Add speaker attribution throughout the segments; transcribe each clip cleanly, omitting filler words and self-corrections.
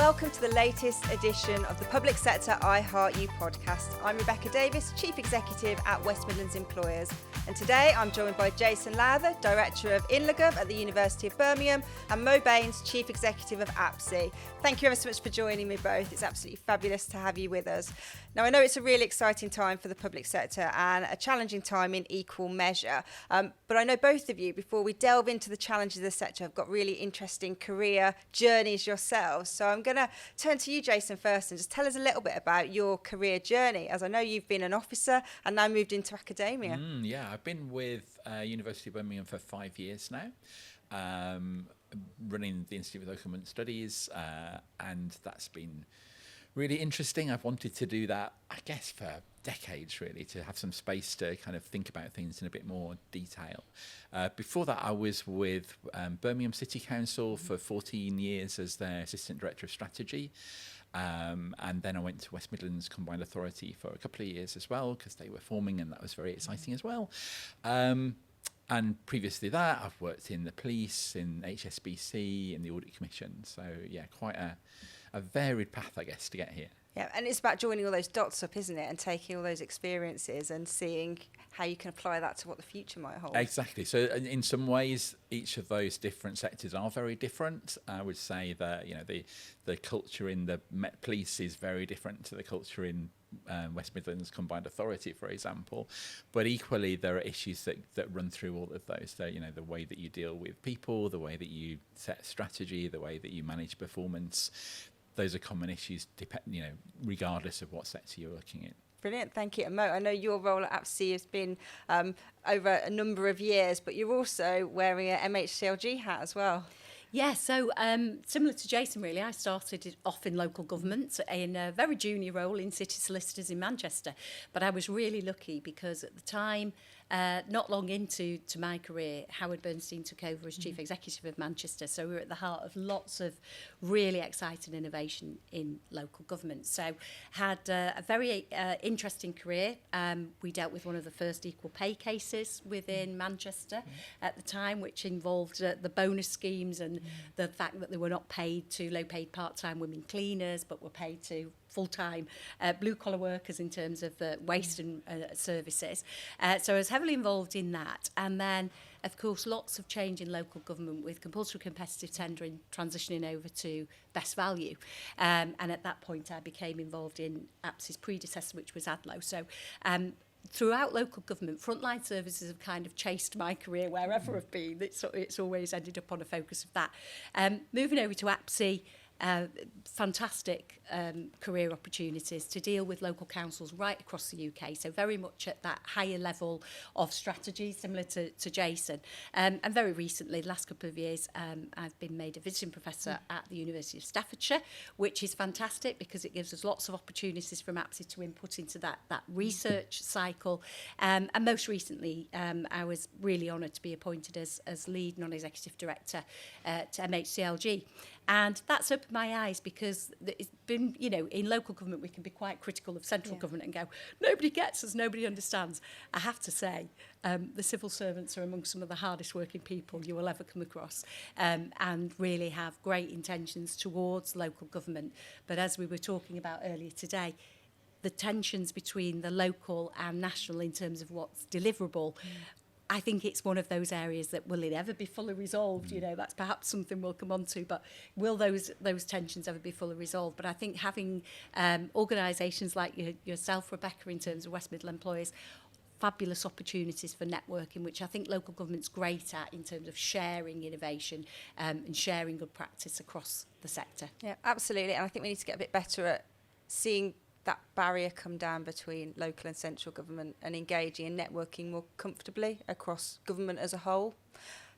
Speaker 1: welcome to the latest edition of the Public Sector I Heart You podcast. I'm Rebecca Davis, Chief Executive at West Midlands Employers, and today I'm joined by Jason Lowther, Director of InLGov at the University of Birmingham, and Mo Baines, Chief Executive of APSE. Thank you ever so much for joining me both. It's absolutely fabulous to have you with us. Now, I know it's a really exciting time for the public sector and a challenging time in equal measure, but I know both of you, before we delve into the challenges of the sector, have got really interesting career journeys yourselves. So I'm going to turn to you, Jason, first, and just tell us a little bit about your career journey, as I know you've been an officer and now moved into academia.
Speaker 2: Yeah, I've been with University of Birmingham for 5 years now, running the Institute of Local Government Studies, and that's been really interesting. I've wanted to do that, I guess, for decades, really, to have some space to kind of think about things in a bit more detail. Before that, I was with Birmingham City Council for 14 years as their Assistant Director of Strategy. And then I went to West Midlands Combined Authority for a couple of years as well, because they were forming, and that was very exciting as well. And previously that, I've worked in the police, in HSBC, in the Audit Commission. So, yeah, quite a varied path, I guess, to get here.
Speaker 1: Yeah, and it's about joining all those dots up, isn't it? And taking all those experiences and seeing how you can apply that to what the future might hold.
Speaker 2: Exactly. So in some ways, each of those different sectors are very different. I would say that, you know, the culture in the Met Police is very different to the culture in West Midlands Combined Authority, for example. But equally, there are issues that run through all of those. So, you know, the way that you deal with people, the way that you set strategy, the way that you manage performance. Those are common issues, regardless of what sector you're working in.
Speaker 1: Brilliant, thank you. And Mo, I know your role at APSE has been over a number of years, but you're also wearing a MHCLG hat as well.
Speaker 3: Yeah, so similar to Jason, really, I started off in local government in a very junior role in city solicitors in Manchester. But I was really lucky because at the time, not long into my career, Howard Bernstein took over as Chief Executive of Manchester. So we were at the heart of lots of really exciting innovation in local government. So had a very interesting career. We dealt with one of the first equal pay cases within Manchester at the time, which involved the bonus schemes and the fact that they were not paid to low-paid part-time women cleaners, but were paid to full-time blue-collar workers in terms of waste and services. So I was heavily involved in that. And then, of course, lots of change in local government with compulsory competitive tendering transitioning over to best value. And at that point, I became involved in APSE's predecessor, which was ADLO. So throughout local government, frontline services have kind of chased my career wherever I've been. It's always ended up on a focus of that. Moving over to APSE, fantastic career opportunities to deal with local councils right across the UK, so very much at that higher level of strategy, similar to Jason. And very recently, the last couple of years, I've been made a visiting professor at the University of Staffordshire, which is fantastic because it gives us lots of opportunities from APSE to input into that research cycle. And most recently, I was really honoured to be appointed as lead non-executive director to MHCLG. And that's opened my eyes because it's been, in local government, we can be quite critical of central government and go, nobody gets us, nobody understands. I have to say, the civil servants are among some of the hardest working people you will ever come across, and really have great intentions towards local government. But as we were talking about earlier today, the tensions between the local and national in terms of what's deliverable, I think it's one of those areas that will it ever be fully resolved? That's perhaps something we'll come on to, but will those tensions ever be fully resolved? But I think having organisations like yourself, Rebecca, in terms of West Midlands Employers, fabulous opportunities for networking, which I think local government's great at in terms of sharing innovation and sharing good practice across the sector.
Speaker 1: Yeah, absolutely. And I think we need to get a bit better at seeing that barrier come down between local and central government and engaging and networking more comfortably across government as a whole.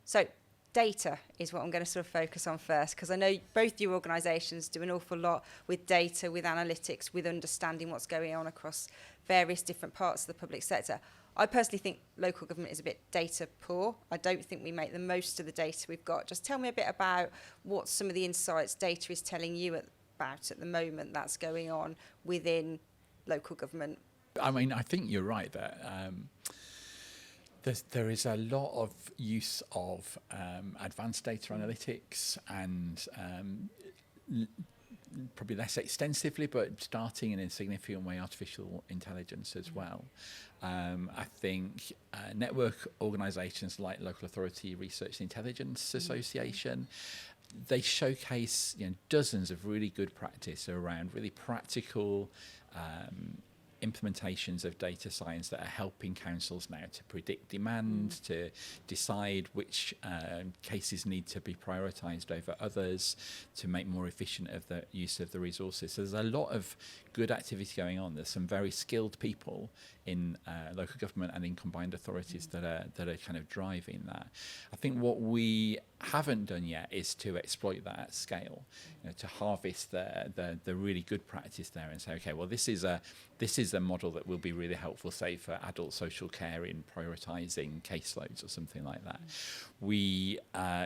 Speaker 1: So data is what I'm going to sort of focus on first, because I know both your organisations do an awful lot with data, with analytics, with understanding what's going on across various different parts of the public sector. I personally think local government is a bit data poor. I don't think we make the most of the data we've got. Just tell me a bit about what some of the insights data is telling you about at the moment that's going on within local government.
Speaker 2: I mean, I think you're right that there is a lot of use of advanced data analytics and probably less extensively, but starting in a significant way, artificial intelligence as well. I think network organisations like Local Authority Research and Intelligence Association, they showcase dozens of really good practice around really practical implementations of data science that are helping councils now to predict demand, to decide which cases need to be prioritised over others, to make more efficient of the use of the resources. So there's a lot of good activity going on. There's some very skilled people in local government and in combined authorities that are kind of driving that. I think what we haven't done yet is to exploit that at scale, to harvest the really good practice there and say, okay, well, this is a model that will be really helpful, say, for adult social care in prioritising caseloads or something like that.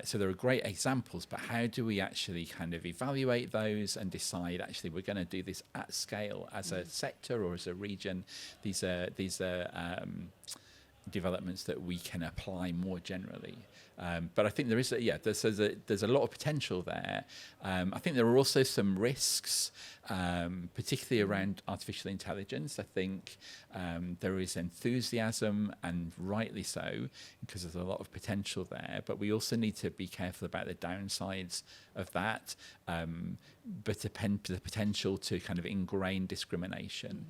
Speaker 2: So there are great examples, but how do we actually kind of evaluate those and decide actually we're going to do this at scale as a sector or as a region? These are developments that we can apply more generally. But I think there's a lot of potential there. I think there are also some risks, particularly around artificial intelligence. I think there is enthusiasm, and rightly so, because there's a lot of potential there. But we also need to be careful about the downsides of that, but the potential to kind of ingrain discrimination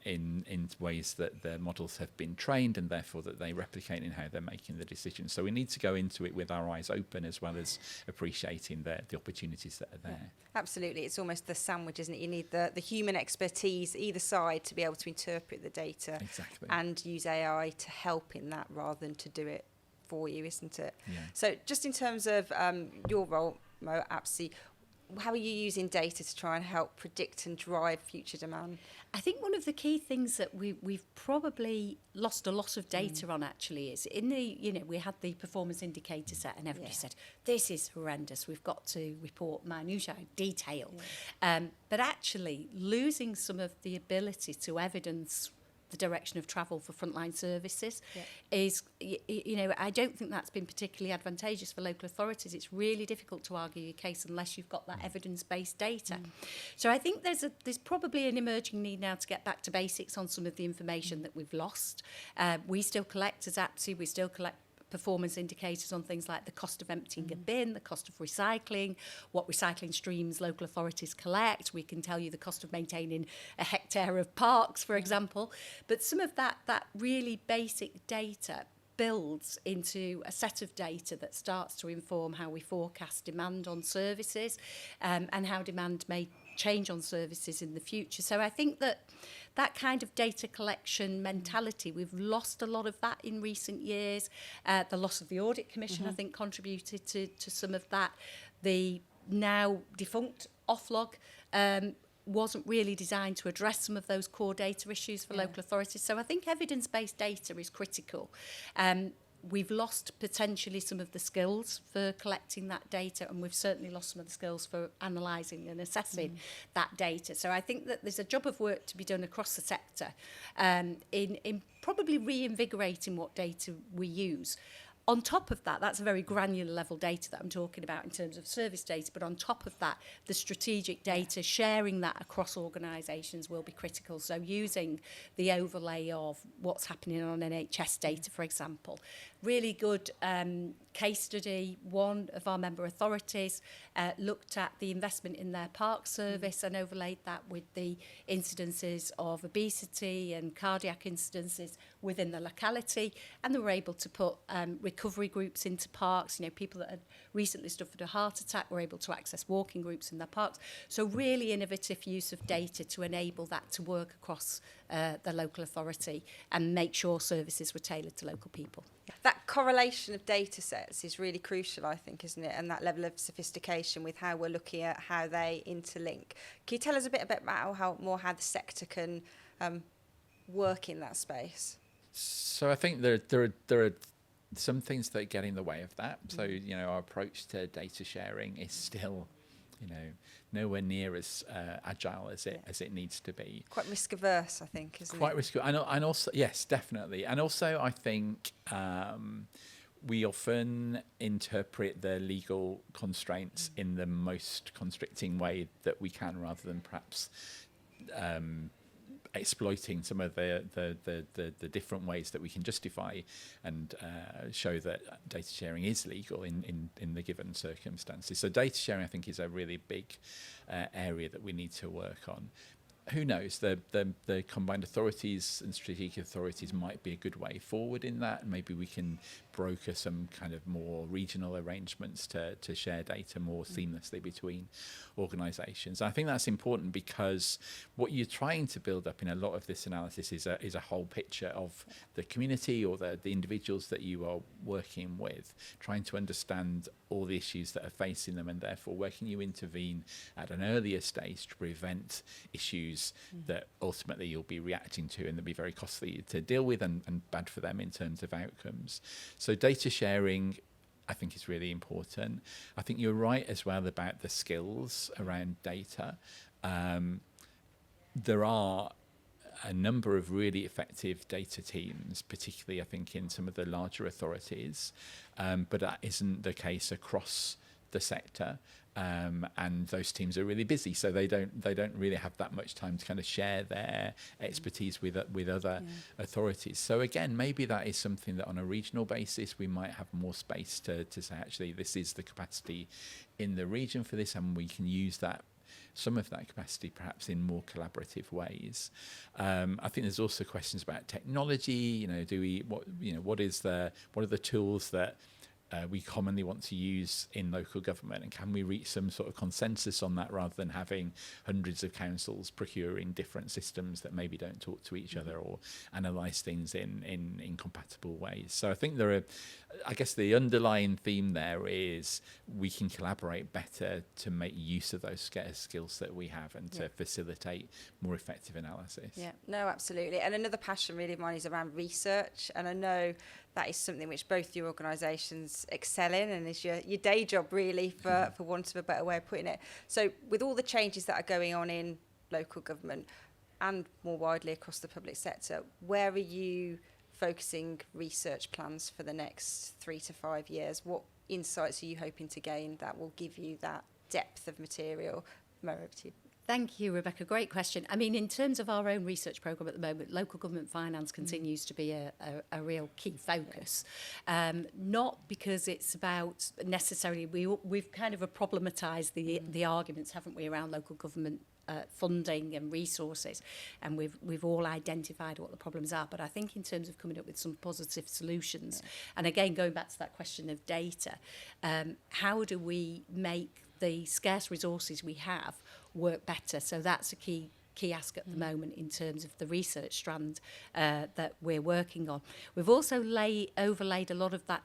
Speaker 2: in ways that the models have been trained, and therefore that they replicate in how they're making the decisions. So we need to go into it with our eyes open, as well as appreciating the opportunities that are there.
Speaker 1: Yeah, absolutely. It's almost the sandwich, isn't it? You need the human expertise either side to be able to interpret the data and use AI to help in that rather than to do it for you, isn't it?
Speaker 2: Yeah.
Speaker 1: So just in terms of your role, Mo, at APSE, how are you using data to try and help predict and drive future demand?
Speaker 3: I think one of the key things that we've probably lost a lot of data on actually is in the, we had the performance indicator set and everybody said, this is horrendous, we've got to report minutiae, detail. But actually losing some of the ability to evidence the direction of travel for frontline services is, I don't think that's been particularly advantageous for local authorities. It's really difficult to argue your case unless you've got that evidence-based data. So I think there's probably an emerging need now to get back to basics on some of the information that we've lost. We still collect as APSE, we still collect performance indicators on things like the cost of emptying a bin, the cost of recycling, what recycling streams local authorities collect. We can tell you the cost of maintaining a hectare of parks, for example. But some of that really basic data builds into a set of data that starts to inform how we forecast demand on services and how demand may change on services in the future. So I think that kind of data collection mentality, we've lost a lot of that in recent years. The loss of the Audit Commission, I think, contributed to some of that. The now defunct Offlog wasn't really designed to address some of those core data issues for local authorities. So I think evidence-based data is critical. We've lost potentially some of the skills for collecting that data, and we've certainly lost some of the skills for analysing and assessing that data. So I think that there's a job of work to be done across the sector in probably reinvigorating what data we use. On top of that, that's a very granular level data that I'm talking about in terms of service data, but on top of that, the strategic data, sharing that across organisations will be critical. So using the overlay of what's happening on NHS data, for example. Really good case study. One of our member authorities looked at the investment in their park service and overlaid that with the incidences of obesity and cardiac incidences within the locality, and they were able to put recovery groups into parks. People that had recently suffered a heart attack were able to access walking groups in their parks. So really innovative use of data to enable that to work across the local authority and make sure services were tailored to local people.
Speaker 1: That correlation of data sets is really crucial, I think, isn't it? And that level of sophistication with how we're looking at how they interlink. Can you tell us a bit about how the sector can work in that space?
Speaker 2: So I think there are some things that get in the way of that. So, our approach to data sharing is still, nowhere near as agile as it needs to be.
Speaker 1: Quite risk averse, I think, isn't it?
Speaker 2: Quite risk averse. And also, yes, definitely. And also, I think we often interpret the legal constraints in the most constricting way that we can, rather than perhaps exploiting some of the different ways that we can justify and show that data sharing is legal in the given circumstances. So data sharing, I think, is a really big area that we need to work on. Who knows, the combined authorities and strategic authorities might be a good way forward in that. Maybe we can broker some kind of more regional arrangements to share data more seamlessly between organisations. I think that's important, because what you're trying to build up in a lot of this analysis is a whole picture of the community or the individuals that you are working with, trying to understand all the issues that are facing them, and therefore where can you intervene at an earlier stage to prevent issues that ultimately you'll be reacting to and they'll be very costly to deal with and bad for them in terms of outcomes. So data sharing, I think, is really important. I think you're right as well about the skills around data. There are a number of really effective data teams, particularly I think in some of the larger authorities, but that isn't the case across the sector. And those teams are really busy, so they don't really have that much time to kind of share their expertise with other authorities. So again, maybe that is something that on a regional basis we might have more space to say, actually, this is the capacity in the region for this, and we can use that, some of that capacity perhaps in more collaborative ways. I think there's also questions about technology. What are the tools that we commonly want to use in local government, and can we reach some sort of consensus on that, rather than having hundreds of councils procuring different systems that maybe don't talk to each other or analyse things in incompatible ways. So I think I guess the underlying theme there is we can collaborate better to make use of those scarce skills that we have and to facilitate more effective analysis.
Speaker 1: Yeah, no, absolutely. And another passion really of mine is around research, and I know that is something which both your organisations excel in, and is your day job really, for want of a better way of putting it. So with all the changes that are going on in local government and more widely across the public sector, where are you focusing research plans for the next 3 to 5 years? What insights are you hoping to gain that will give you that depth of material? Mo, over to you.
Speaker 3: Thank you, Rebecca. Great question. I mean, in terms of our own research programme at the moment, local government finance continues to be a real key focus. Not because it's about necessarily, we've kind of problematized the arguments, haven't we, around local government funding and resources, and we've all identified what the problems are. But I think in terms of coming up with some positive solutions, and again, going back to that question of data, how do we make the scarce resources we have work better? So that's a key ask at the moment in terms of the research strand that we're working on. We've also overlaid a lot of that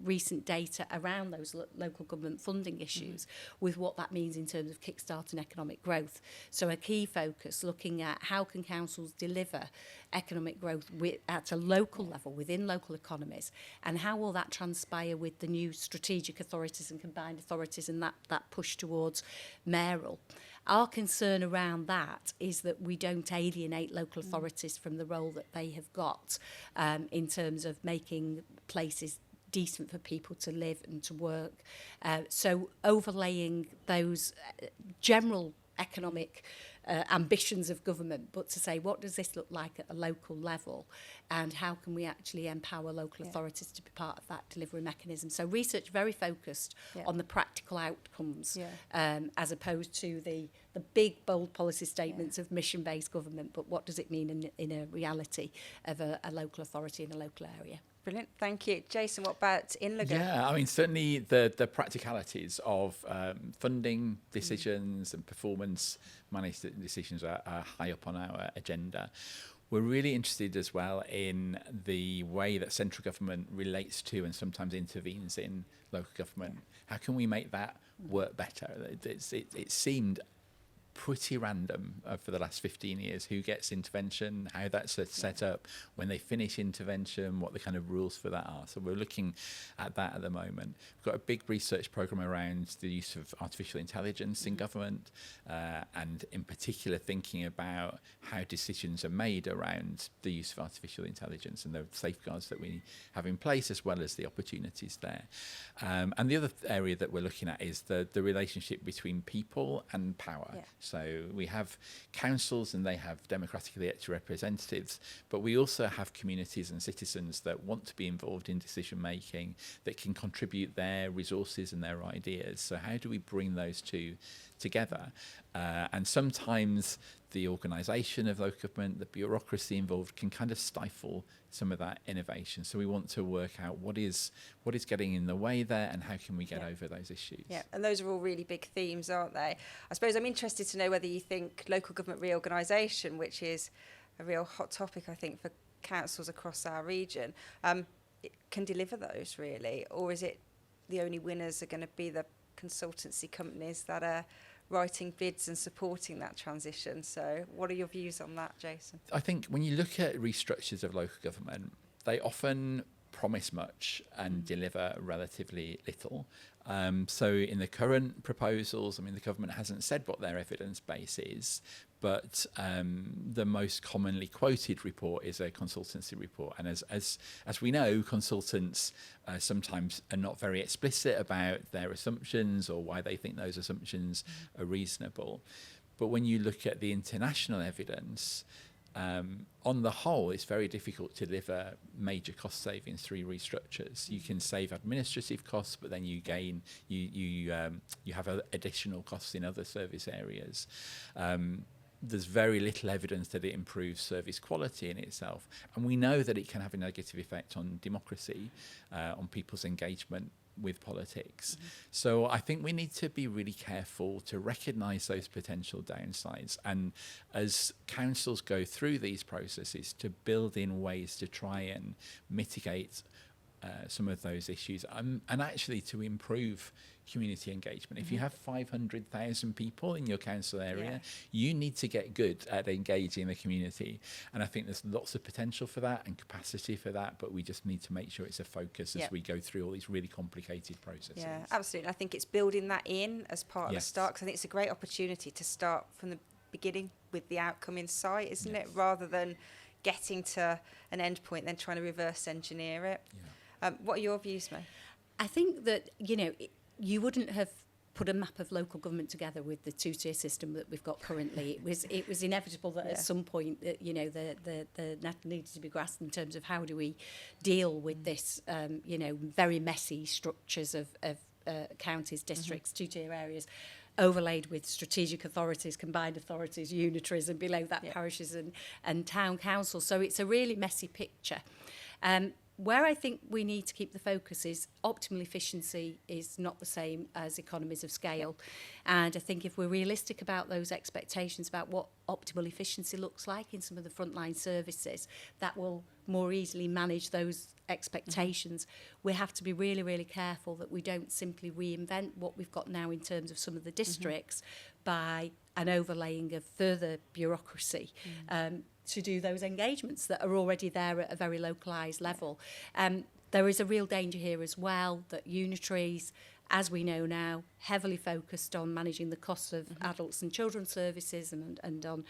Speaker 3: recent data around those local government funding issues with what that means in terms of kickstarting economic growth. So a key focus looking at how can councils deliver economic growth at a local level within local economies, and how will that transpire with the new strategic authorities and combined authorities and that push towards mayoral. Our concern around that is that we don't alienate local authorities from the role that they have got in terms of making places decent for people to live and to work. So overlaying those general economic ambitions of government, but to say, what does this look like at a local level, and how can we actually empower local authorities to be part of that delivery mechanism? So research very focused on the practical outcomes, as opposed to the big, bold policy statements of mission-based government, but what does it mean in a reality of a local authority in a local area?
Speaker 1: Brilliant, thank you. Jason, what about Inlager?
Speaker 2: Yeah, I mean, certainly the practicalities of funding decisions and performance management decisions are high up on our agenda. We're really interested as well in the way that central government relates to and sometimes intervenes in local government. How can we make that work better? It seemed pretty random for the last 15 years, who gets intervention, how that's set up, when they finish intervention, what the kind of rules for that are. So we're looking at that at the moment. We've got a big research program around the use of artificial intelligence in government, and in particular thinking about how decisions are made around the use of artificial intelligence and the safeguards that we have in place, as well as the opportunities there. And the other area that we're looking at is the relationship between people and power.
Speaker 1: Yeah.
Speaker 2: So we have councils and they have democratically elected representatives, but we also have communities and citizens that want to be involved in decision making, that can contribute their resources and their ideas. So how do we bring those two together? And sometimes the organisation of local government, the bureaucracy involved, can kind of stifle some of that innovation. So we want to work out what is getting in the way there, and how can we get over those issues.
Speaker 1: Yeah, and those are all really big themes, aren't they? I suppose I'm interested to know whether you think local government reorganisation, which is a real hot topic, I think, for councils across our region, it can deliver those, really, or is it the only winners are going to be the consultancy companies that are writing bids and supporting that transition? So what are your views on that, Jason?
Speaker 2: I think when you look at restructures of local government, they often promise much and deliver relatively little. So in the current proposals, I mean, the government hasn't said what their evidence base is, but the most commonly quoted report is a consultancy report. And as we know, consultants sometimes are not very explicit about their assumptions or why they think those assumptions are reasonable. But when you look at the international evidence, on the whole, it's very difficult to deliver major cost savings through restructures. You can save administrative costs, but then you gain, you have additional costs in other service areas. There's very little evidence that it improves service quality in itself. And we know that it can have a negative effect on democracy, on people's engagement with politics. So I think we need to be really careful to recognise those potential downsides, and as councils go through these processes, to build in ways to try and mitigate some of those issues, and actually to improve community engagement. If you have 500,000 people in your council area, you need to get good at engaging the community. And I think there's lots of potential for that and capacity for that, but we just need to make sure it's a focus as we go through all these really complicated processes.
Speaker 1: Yeah, absolutely. I think it's building that in as part of the start, because I think it's a great opportunity to start from the beginning with the outcome in sight, isn't it? Rather than getting to an end point, then trying to reverse engineer it. What are your views, May?
Speaker 3: I think that, you wouldn't have put a map of local government together with the two-tier system that we've got currently. It was inevitable that at some point, the net needed to be grasped in terms of how do we deal with this, very messy structures of counties, districts, two-tier areas, overlaid with strategic authorities, combined authorities, unitaries, and below that parishes and town councils. So it's a really messy picture. Where I think we need to keep the focus is optimal efficiency is not the same as economies of scale. And I think if we're realistic about those expectations about what optimal efficiency looks like in some of the frontline services, that will more easily manage those expectations. We have to be really, really careful that we don't simply reinvent what we've got now in terms of some of the districts by an overlaying of further bureaucracy. To do those engagements that are already there at a very localised level. There is a real danger here as well that unitaries, as we know now, heavily focused on managing the costs of adults and children's services and on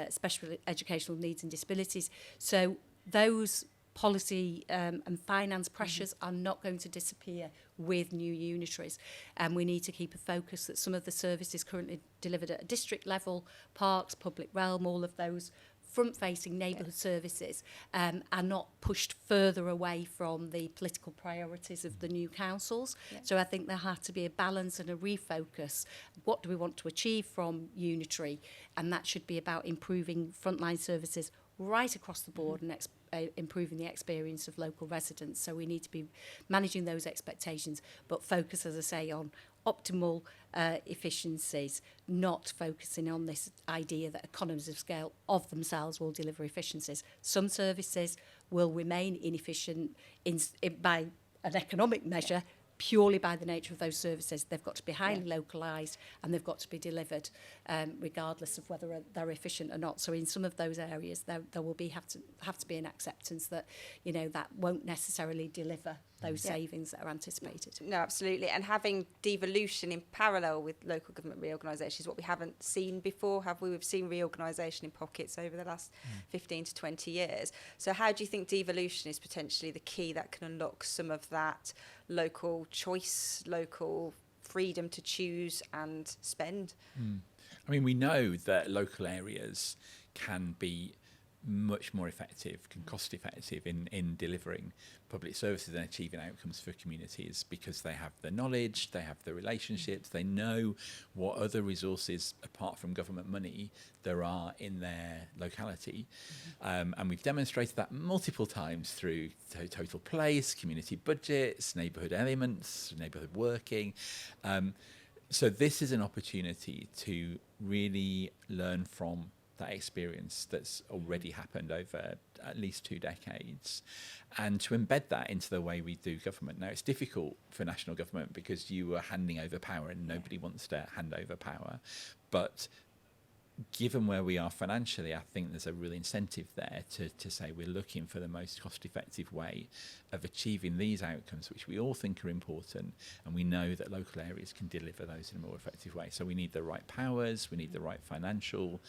Speaker 3: special educational needs and disabilities. So those policy and finance pressures are not going to disappear with new unitaries, and we need to keep a focus that some of the services currently delivered at a district level, parks, public realm, all of those front-facing neighbourhood services are not pushed further away from the political priorities of the new councils. So I think there has to be a balance and a refocus. What do we want to achieve from unitary? And that should be about improving frontline services right across the board and improving the experience of local residents. So we need to be managing those expectations, but focus, as I say, on optimal efficiencies, not focusing on this idea that economies of scale of themselves will deliver efficiencies. Some services will remain inefficient by an economic measure purely by the nature of those services. They've got to be highly localised, and they've got to be delivered regardless of whether they're efficient or not. So in some of those areas, there will have to be an acceptance that, that won't necessarily deliver those savings that are anticipated.
Speaker 1: No, absolutely. And having devolution in parallel with local government reorganisation is what we haven't seen before, have we? We've seen reorganisation in pockets over the last 15 to 20 years. So how do you think devolution is potentially the key that can unlock some of that local choice, local freedom to choose and spend?
Speaker 2: I mean, we know that local areas can be much more effective, cost effective in delivering public services and achieving outcomes for communities, because they have the knowledge, they have the relationships, they know what other resources apart from government money there are in their locality. And we've demonstrated that multiple times through total place, community budgets, neighbourhood elements, neighbourhood working. So this is an opportunity to really learn from that experience that's already happened over at least 2 decades, and to embed that into the way we do government. Now, it's difficult for national government because you are handing over power and nobody wants to hand over power. But given where we are financially, I think there's a real incentive there to say we're looking for the most cost-effective way of achieving these outcomes, which we all think are important, and we know that local areas can deliver those in a more effective way. So we need the right powers, we need the right financial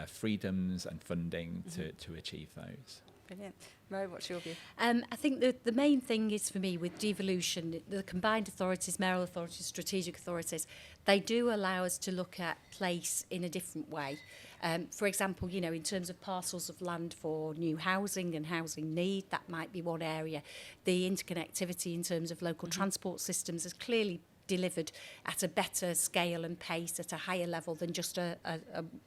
Speaker 2: freedoms and funding to achieve those.
Speaker 1: Brilliant. Mo, what's your view?
Speaker 3: I think the main thing is, for me, with devolution, the combined authorities, mayoral authorities, strategic authorities, they do allow us to look at place in a different way. For example, in terms of parcels of land for new housing and housing need, that might be one area. The interconnectivity in terms of local transport systems is clearly delivered at a better scale and pace at a higher level than just a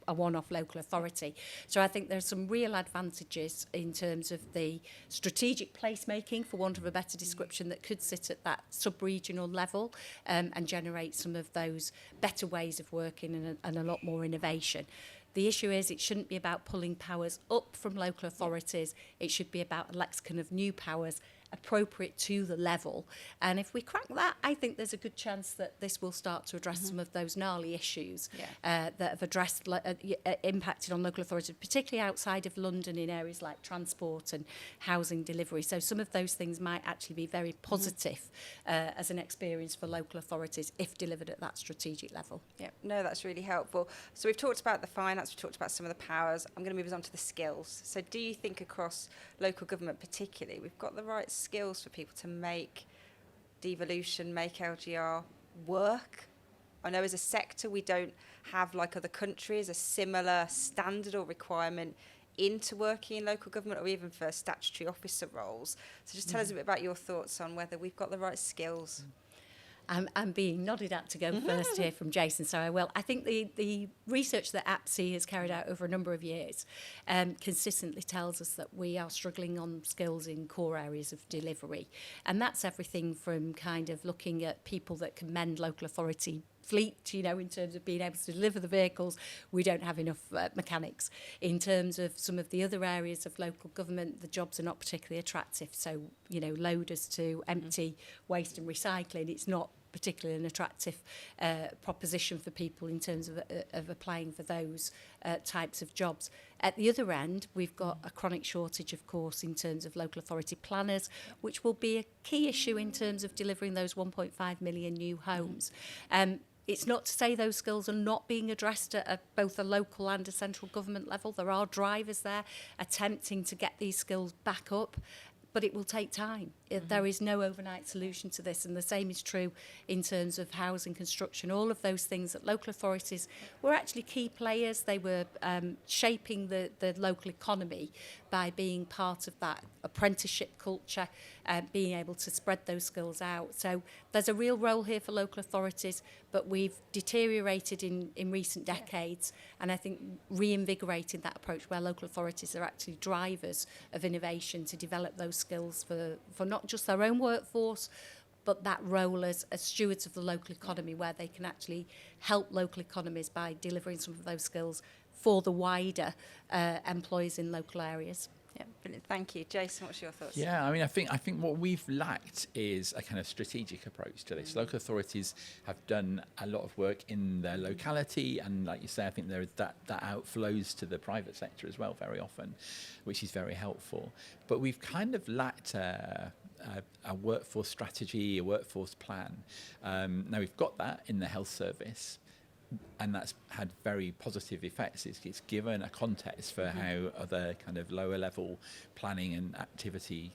Speaker 3: one-off local authority. So I think there's some real advantages in terms of the strategic placemaking, for want of a better description, that could sit at that sub-regional level and generate some of those better ways of working and a lot more innovation. The issue is it shouldn't be about pulling powers up from local authorities. It should be about a lexicon of new powers appropriate to the level. And if we crack that, I think there's a good chance that this will start to address some of those gnarly issues that have impacted on local authorities, particularly outside of London in areas like transport and housing delivery. So some of those things might actually be very positive as an experience for local authorities if delivered at that strategic level.
Speaker 1: Yeah, no, that's really helpful. So we've talked about the finance, we've talked about some of the powers. I'm going to move us on to the skills. So do you think across local government particularly, we've got the right skills for people to make devolution, make LGR work? I know as a sector we don't have, like other countries, a similar standard or requirement into working in local government, or even for statutory officer roles. So just tell us a bit about your thoughts on whether we've got the right skills.
Speaker 3: I'm being nodded at to go first here from Jason, so I will. I think the research that APSE has carried out over a number of years consistently tells us that we are struggling on skills in core areas of delivery. And that's everything from kind of looking at people that can mend local authority fleet, in terms of being able to deliver the vehicles. We don't have enough mechanics. In terms of some of the other areas of local government, the jobs are not particularly attractive. So, loaders to empty waste and recycling, it's not particularly an attractive proposition for people in terms of applying for those types of jobs. At the other end, we've got a chronic shortage, of course, in terms of local authority planners, which will be a key issue in terms of delivering those 1.5 million new homes. It's not to say those skills are not being addressed at both a local and a central government level. There are drivers there attempting to get these skills back up, but it will take time. There is no overnight solution to this, and the same is true in terms of housing construction. All of those things that local authorities were actually key players. They were shaping the local economy by being part of that apprenticeship culture, being able to spread those skills out. So there's a real role here for local authorities, but we've deteriorated in recent decades, and I think reinvigorating that approach where local authorities are actually drivers of innovation to develop those skills for not just their own workforce, but that role as stewards of the local economy, where they can actually help local economies by delivering some of those skills for the wider employees in local areas.
Speaker 1: Yeah, brilliant. Thank you. Jason, what's your thoughts?
Speaker 2: Yeah, I mean, I think what we've lacked is a kind of strategic approach to this. Local authorities have done a lot of work in their locality, and like you say, I think there is that outflows to the private sector as well very often, which is very helpful. But we've kind of lacked a workforce strategy, a workforce plan. Now we've got that in the health service, and that's had very positive effects. It's given a context for how other kind of lower level planning and activity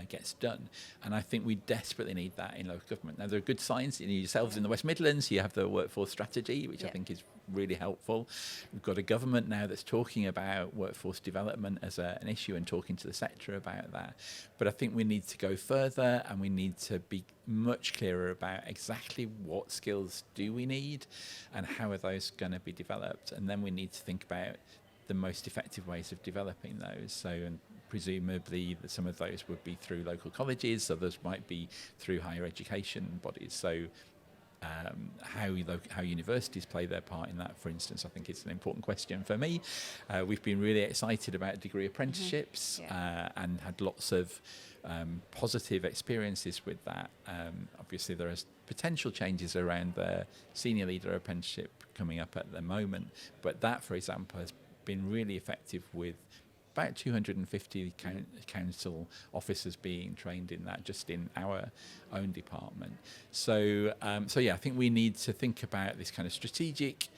Speaker 2: gets done. And I think we desperately need that in local government. Now, there are good signs. Yourselves in the West Midlands, you have the workforce strategy, which I think is really helpful. We've got a government now that's talking about workforce development as an issue and talking to the sector about that. But I think we need to go further, and we need to be much clearer about exactly what skills do we need and how are those going to be developed. And then we need to think about the most effective ways of developing those. So, and presumably some of those would be through local colleges, others might be through higher education bodies. So how universities play their part in that, for instance, I think is an important question for me. We've been really excited about degree apprenticeships and had lots of positive experiences with that. Obviously, there are potential changes around the senior leader apprenticeship coming up at the moment, but that, for example, has been really effective with about 250 council officers being trained in that just in our own department. So I think we need to think about this kind of strategic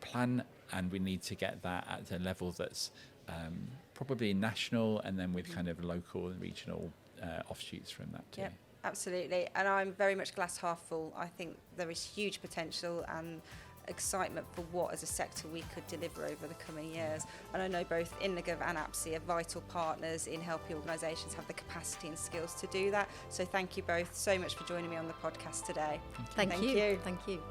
Speaker 2: plan, and we need to get that at a level that's probably national, and then with kind of local and regional offshoots from that too.
Speaker 1: Yep, absolutely. And I'm very much glass half full. I think there is huge potential and excitement for what as a sector we could deliver over the coming years. And I know both Inlagov and APSE are vital partners in helping organisations have the capacity and skills to do that. So thank you both so much for joining me on the podcast today.
Speaker 3: Thank you. Thank you.